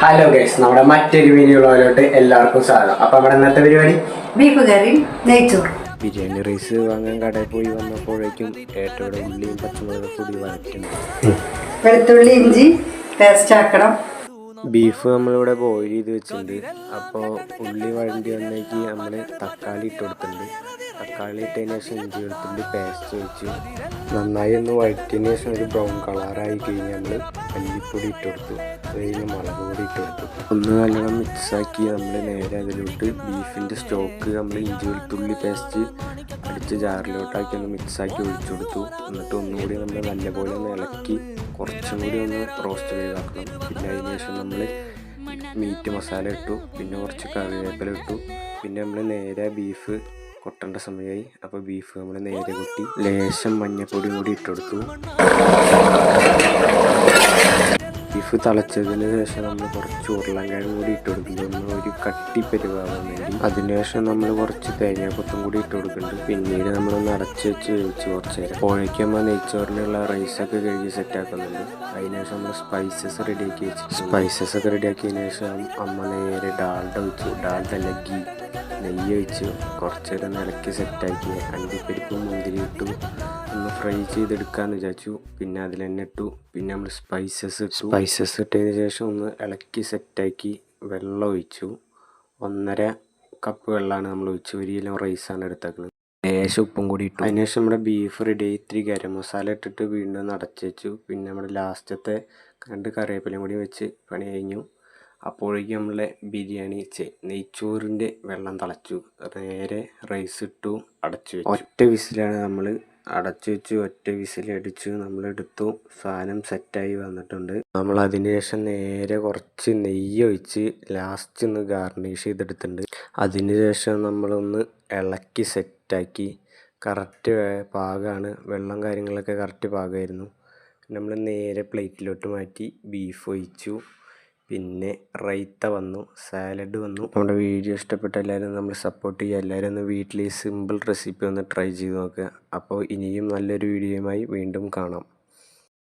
Hello guys, നമ്മുടെ മറ്റൊരു വീഡിയോയിലോട്ട് എല്ലാവർക്കും സ്വാഗതം. അപ്പോൾ നമ്മുടെ ഇന്നത്തെ പരിപാടി ബീഫ് കറി നെയ്ച്ചോറ്. ബിരിയാണി റൈസ് വാങ്ങാൻ കടയിൽ പോയി വന്നപ്പോഴേക്കും ഏട്ടയുടെ ഉള്ളിയും പച്ചമുളക് കൂടി വഴറ്റുന്നു. വെളുത്തുള്ളി ഇഞ്ചി പേസ്റ്റ് ആക്കണം. ബീഫ് നമ്മളിവിടെ ബോയിൽ ചെയ്ത് വെച്ചിട്ടുണ്ട്. അപ്പോൾ ഉള്ളി വഴണ്ടി വന്നേക്ക് നമ്മൾ തക്കാളി ഇട്ട് കൊടുത്തിട്ടുണ്ട്. തക്കാളി ഇട്ടതിന് ശേഷം ഇഞ്ചി വെളുത്തുള്ളി പേസ്റ്റ് വെച്ച് നന്നായി ഒന്ന് വഴറ്റിയതിന് ശേഷം ഒരു ബ്രൗൺ കളറായി കഴിഞ്ഞ് നമ്മൾ മല്ലിപ്പൊടി ഇട്ട് കൊടുത്തു. അത് കഴിഞ്ഞ് മുളക് പൊടി ഇട്ട് കൊടുത്തു. ഒന്ന് നല്ലോണം മിക്സാക്കി നമ്മൾ നേരെ അതിലോട്ട് ബീഫിൻ്റെ സ്റ്റോക്ക് നമ്മൾ ഇഞ്ചി വെളുത്തുള്ളി പേസ്റ്റ് അടിച്ച് ജാറിലോട്ടാക്കി ഒന്ന് മിക്സാക്കി ഒഴിച്ചു കൊടുത്തു. എന്നിട്ട് ഒന്നുകൂടി നമ്മൾ നല്ലപോലെ ഒന്ന് ഇളക്കി കുറച്ചും കൂടി ഒന്ന് റോസ്റ്റ് ചെയ്താക്കണം. പിന്നെ അതിന് ശേഷം നമ്മൾ മീറ്റ് മസാല ഇട്ടു, പിന്നെ കുറച്ച് കറിവേപ്പില ഇട്ടു. പിന്നെ നമ്മൾ നേരെ ബീഫ് കൊട്ടേണ്ട സമയമായി. അപ്പോൾ ബീഫ് നമ്മൾ നേരെ കൊട്ടി ലേശം മഞ്ഞൾപ്പൊടിയും കൂടി ഇട്ട് കൊടുത്തു. ബീഫ് തിളച്ചതിന് ശേഷം നമ്മൾ കുറച്ച് ഉരുളൻകിഴങ്ങ് കൂടി ഇട്ട് കൊടുക്കുന്നുണ്ട്, ഒന്ന് ഒരു കട്ടി പരിവാകാൻ വേണ്ടി. അതിനുശേഷം നമ്മൾ കുറച്ച് തേങ്ങാക്കൊത്തും കൂടി ഇട്ട് കൊടുക്കുന്നുണ്ട്. പിന്നീട് നമ്മളൊന്ന് അടച്ച് വെച്ച് വേവിച്ച് കുറച്ച് നേരം. അപ്പോഴേക്കുമ്പോൾ നെയ്ച്ചോറിനുള്ള റൈസൊക്കെ കഴുകി സെറ്റാക്കുന്നുണ്ട്. അതിനുശേഷം നമ്മൾ സ്പൈസസ് റെഡിയാക്കി വെച്ചു. സ്പൈസസ് ഒക്കെ റെഡിയാക്കിയതിന് ശേഷം അമ്മ നേരെ ഡാൽഡ ഒഴിച്ചു. ഡാൽഡ ലഗി നെയ്യ് ഒഴിച്ച് കുറച്ച് നേരം ഇളക്കി സെറ്റാക്കി അണ്ടിപ്പരിപ്പും മുന്തിരി ഇട്ടു ഒന്ന് ഫ്രൈ ചെയ്തെടുക്കാമെന്ന് വിചാരിച്ചു. പിന്നെ അതിൽ തന്നെ ഇട്ടു. പിന്നെ നമ്മൾ സ്പൈസസ് ഇട്ടതിന് ശേഷം ഒന്ന് ഇളക്കി സെറ്റാക്കി വെള്ളം ഒഴിച്ചു. 1.5 കപ്പ് വെള്ളമാണ് നമ്മൾ ഒഴിച്ചു. 1 കിലോ റൈസാണ് എടുത്തേക്കുന്നത്. ലേശം ഉപ്പും കൂടി ഇട്ടു. അതിനുശേഷം നമ്മുടെ ബീഫ് റെഡി ആയി. ഇത്തിരി ഗരം മസാല ഇട്ടിട്ട് വീണ്ടും ഒന്ന് അടച്ചു വെച്ചു. പിന്നെ നമ്മുടെ ലാസ്റ്റത്തെ 2 കറിവേപ്പിലയും കൂടി വെച്ച് പണി കഴിഞ്ഞു. അപ്പോഴേക്കും നമ്മളെ ബിരിയാണി നെയ്ച്ചോറിൻ്റെ വെള്ളം തിളച്ചു. നേരെ റൈസ് ഇട്ടു, അടച്ചു വെച്ചു. ഒറ്റ വിസിലാണ് നമ്മൾ അടച്ചു വെച്ചു. ഒറ്റ വിസിലടിച്ചു നമ്മളെടുത്തു. സാധനം സെറ്റായി വന്നിട്ടുണ്ട്. നമ്മൾ അതിന് ശേഷം നേരെ കുറച്ച് നെയ്യ് ഒഴിച്ച് ലാസ്റ്റ് ഒന്ന് ഗാർണിഷ് ചെയ്തെടുത്തിട്ടുണ്ട്. അതിന് ശേഷം നമ്മളൊന്ന് ഇളക്കി സെറ്റാക്കി. കറക്റ്റ് പാകമാണ്. വെള്ളം കാര്യങ്ങളൊക്കെ കറക്റ്റ് പാകമായിരുന്നു. നമ്മൾ നേരെ പ്ലേറ്റിലോട്ട് മാറ്റി ബീഫ് ഒഴിച്ചു. പിന്നെ റൈത്ത വന്നു, സാലഡ് വന്നു. നമ്മുടെ വീഡിയോ ഇഷ്ടപ്പെട്ട എല്ലാവരും നമ്മൾ സപ്പോർട്ട് ചെയ്യുക. എല്ലാവരും ഒന്ന് വീട്ടിൽ സിമ്പിൾ റെസിപ്പി ഒന്ന് ട്രൈ ചെയ്ത് നോക്കുക. അപ്പോൾ ഇനിയും നല്ലൊരു വീഡിയോയുമായി വീണ്ടും കാണാം.